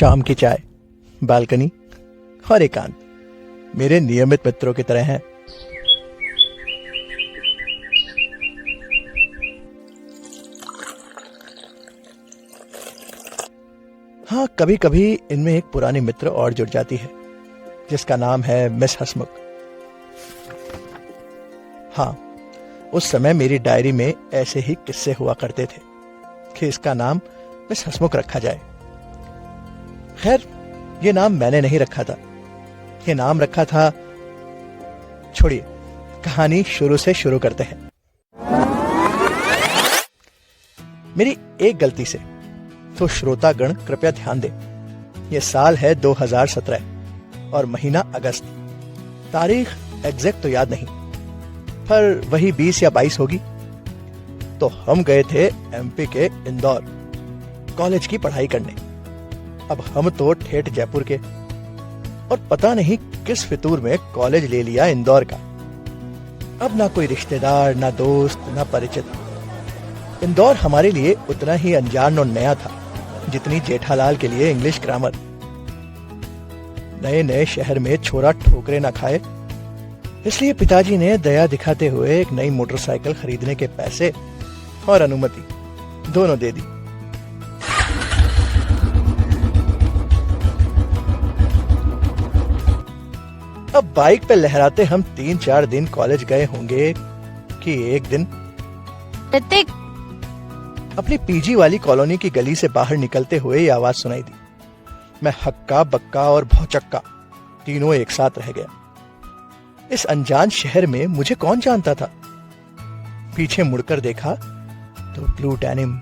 शाम की चाय, बालकनी और एकांत मेरे नियमित मित्रों की तरह हैं। हाँ, कभी कभी इनमें एक पुरानी मित्र और जुड़ जाती है जिसका नाम है मिस हसमुख। हाँ, उस समय मेरी डायरी में ऐसे ही किस्से हुआ करते थे कि इसका नाम मिस हसमुख रखा जाए। खैर, ये नाम मैंने नहीं रखा था, ये नाम रखा था। छोड़िए, कहानी शुरू से शुरू करते हैं। मेरी एक गलती से, तो श्रोतागण कृपया ध्यान दें। यह साल है 2017 और महीना अगस्त। तारीख एग्जैक्ट तो याद नहीं, पर वही 20 या 22 होगी। तो हम गए थे एमपी के इंदौर कॉलेज की पढ़ाई करने। अब हम तो ठेठ जयपुर के, और पता नहीं किस फितूर में कॉलेज ले लिया इंदौर का। अब ना कोई रिश्तेदार, ना दोस्त, ना परिचित। इंदौर हमारे लिए उतना ही अनजान और नया था जितनी जेठालाल के लिए इंग्लिश ग्रामर। नए नए शहर में छोरा ठोकरे ना खाए, इसलिए पिताजी ने दया दिखाते हुए एक नई मोटरसाइकिल खरीदने के पैसे और अनुमति दोनों दे दी। अब बाइक पे लहराते हम 3-4 दिन कॉलेज गए होंगे कि एक दिन ऋतिक, अपनी पीजी वाली कॉलोनी की गली से बाहर निकलते हुए ये आवाज सुनाई दी। मैं हक्का बक्का और भौचक्का तीनों एक साथ रह गया। इस अनजान शहर में मुझे कौन जानता था। पीछे मुड़कर देखा तो ब्लू डेनिम,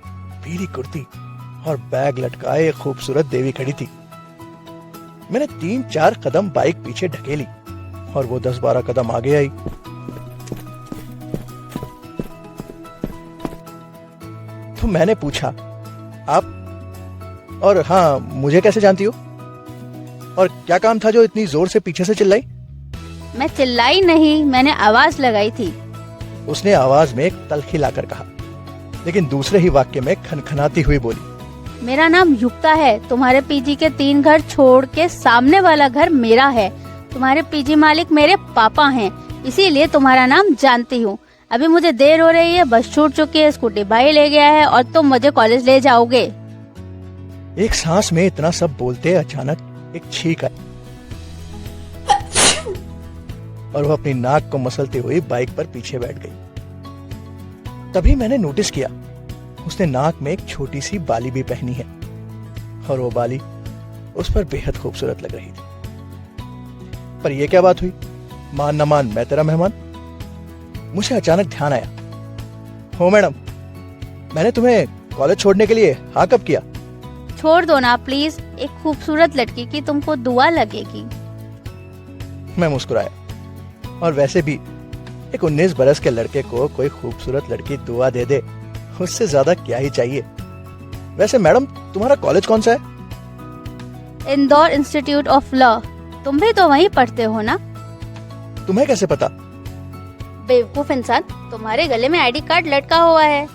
पीली कुर्ती और बैग लटकाए एक खूबसूरत देवी खड़ी थी। मैंने 3-4 कदम बाइक पीछे ढकेली और वो 10-12 कदम आगे आई। तो मैंने पूछा, आप? और हाँ, मुझे कैसे जानती हो? और क्या काम था जो इतनी जोर से पीछे से चिल्लाई? मैं चिल्लाई नहीं, मैंने आवाज लगाई थी। उसने आवाज में एक तल्खी लाकर कहा, लेकिन दूसरे ही वाक्य में खनखनाती हुई बोली, मेरा नाम युक्ता है। तुम्हारे पीजी के 3 घर छोड़ के सामने वाला घर मेरा है। तुम्हारे पीजी मालिक मेरे पापा हैं, इसीलिए तुम्हारा नाम जानती हूँ। अभी मुझे देर हो रही है, बस छूट चुकी है, स्कूटी भाई ले गया है और तुम मुझे कॉलेज ले जाओगे। एक सांस में इतना सब बोलते अचानक एक छींक आई और वो अपनी नाक को मसलते हुए बाइक पर पीछे बैठ गई। तभी मैंने नोटिस किया, उसने नाक में एक छोटी सी बाली भी पहनी है और वो बाली उस पर बेहद खूबसूरत लग रही थी। पर यह क्या बात हुई? मान न मान मैं तेरा मेहमान। मुझे अचानक ध्यान आया, हो मैडम, मैंने तुम्हें कॉलेज छोड़ने के लिए हाँ कब किया? छोड़ दो ना प्लीज, एक खूबसूरत लड़की की तुमको दुआ लगेगी। मैं मुस्कुराया, और वैसे भी एक 19 बरस के लड़के को कोई खूबसूरत लड़की दुआ दे दे, उससे ज्यादा क्या ही चाहिए। वैसे मैडम, तुम्हारा कॉलेज कौन सा है? Indore institute of law. तुम भी तो वहीं पढ़ते हो ना? तुम्हें कैसे पता? बेवकूफ इंसान, तुम्हारे गले में आईडी कार्ड लटका हुआ है।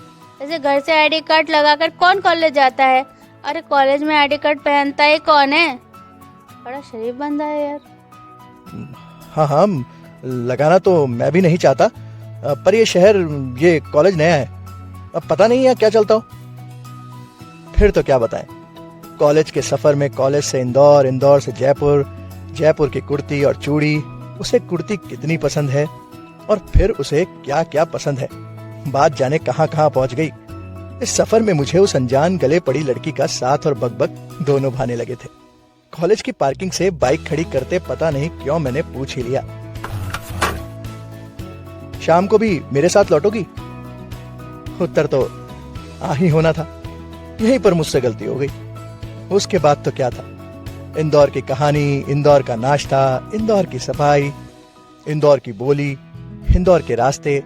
ऐसे घर से आईडी कार्ड लगाकर कौन कॉलेज जाता है? अरे कॉलेज में आईडी कार्ड पहनता ही कौन है? बड़ा शरीफ बंदा है यार। हाँ हाँ, लगाना तो मैं भी नहीं चाहता, पर ये शहर, ये कॉलेज नया है, अब पता नहीं है क्या चलता हो। फिर तो क्या बताएं, कॉलेज के सफर में कॉलेज से इंदौर, इंदौर से जयपुर, जयपुर की कुर्ती और चूड़ी, उसे कुर्ती कितनी पसंद है और फिर उसे क्या क्या पसंद है, बात जाने कहां कहां पहुंच गई। इस सफर में मुझे उस अनजान गले पड़ी लड़की का साथ और बकबक दोनों भाने लगे थे। कॉलेज की पार्किंग से बाइक खड़ी करते पता नहीं क्यों मैंने पूछ ही लिया, शाम को भी मेरे साथ लौटोगी? उत्तर तो आ ही होना था। यहीं पर मुझसे गलती हो गई। उसके बाद तो क्या था, इंदौर की कहानी, इंदौर का नाश्ता, इंदौर की सफाई, इंदौर की बोली, इंदौर के रास्ते,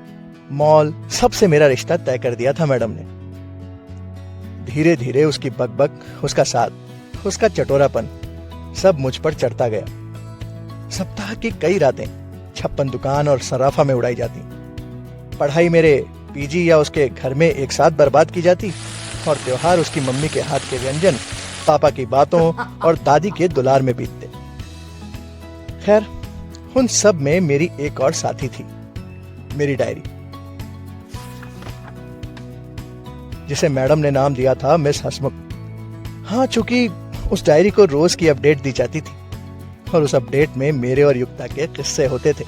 मॉल, सबसे मेरा रिश्ता तय कर दिया था मैडम ने। धीरे धीरे उसकी बकबक, उसका साथ, उसका चटोरापन सब मुझ पर चढ़ता गया। सप्ताह की कई रातें 56 दुकान और सराफा में उड़ाई जाती। पढ़ाई मेरे पीजी या उसके घर में एक साथ बर्बाद की जाती और त्योहार उसकी मम्मी के हाथ के व्यंजन पापा की बातों और दादी के दुलार में बीतते। खैर, उन सब में मेरी एक और साथी थी, मेरी डायरी, जिसे मैडम ने नाम दिया था मिस हसमुख। हाँ, चूंकि उस डायरी को रोज की अपडेट दी जाती थी और उस अपडेट में मेरे और युक्ता के किस्से होते थे,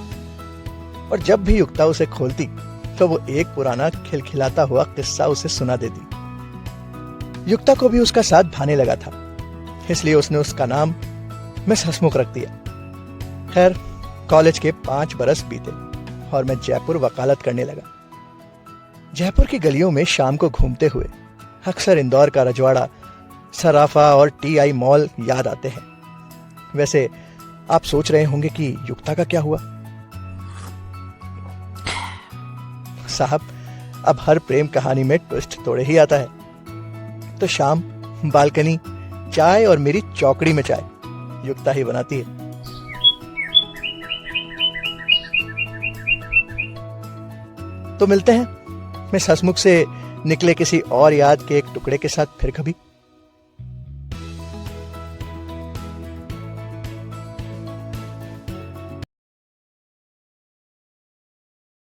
और जब भी युक्ता उसे खोलती तो वो एक पुराना खिलखिलाता हुआ किस्सा उसे सुना देती। युक्ता को भी उसका साथ भाने लगा था, इसलिए उसने उसका नाम मिस हसमुख रख दिया। खैर, कॉलेज के 5 बरस बीते और मैं जयपुर वकालत करने लगा। जयपुर की गलियों में शाम को घूमते हुए अक्सर इंदौर का रजवाड़ा, सराफा और टीआई मॉल याद आते हैं। वैसे आप सोच रहे होंगे कि युक्ता का क्या हुआ? साहब, अब हर प्रेम कहानी में ट्विस्ट तोड़े ही आता है। तो शाम, बालकनी, चाय और मेरी चौकड़ी में चाय युक्ता ही बनाती है। तो मिलते हैं मिस हसमुख से निकले किसी और याद के एक टुकड़े के साथ फिर कभी।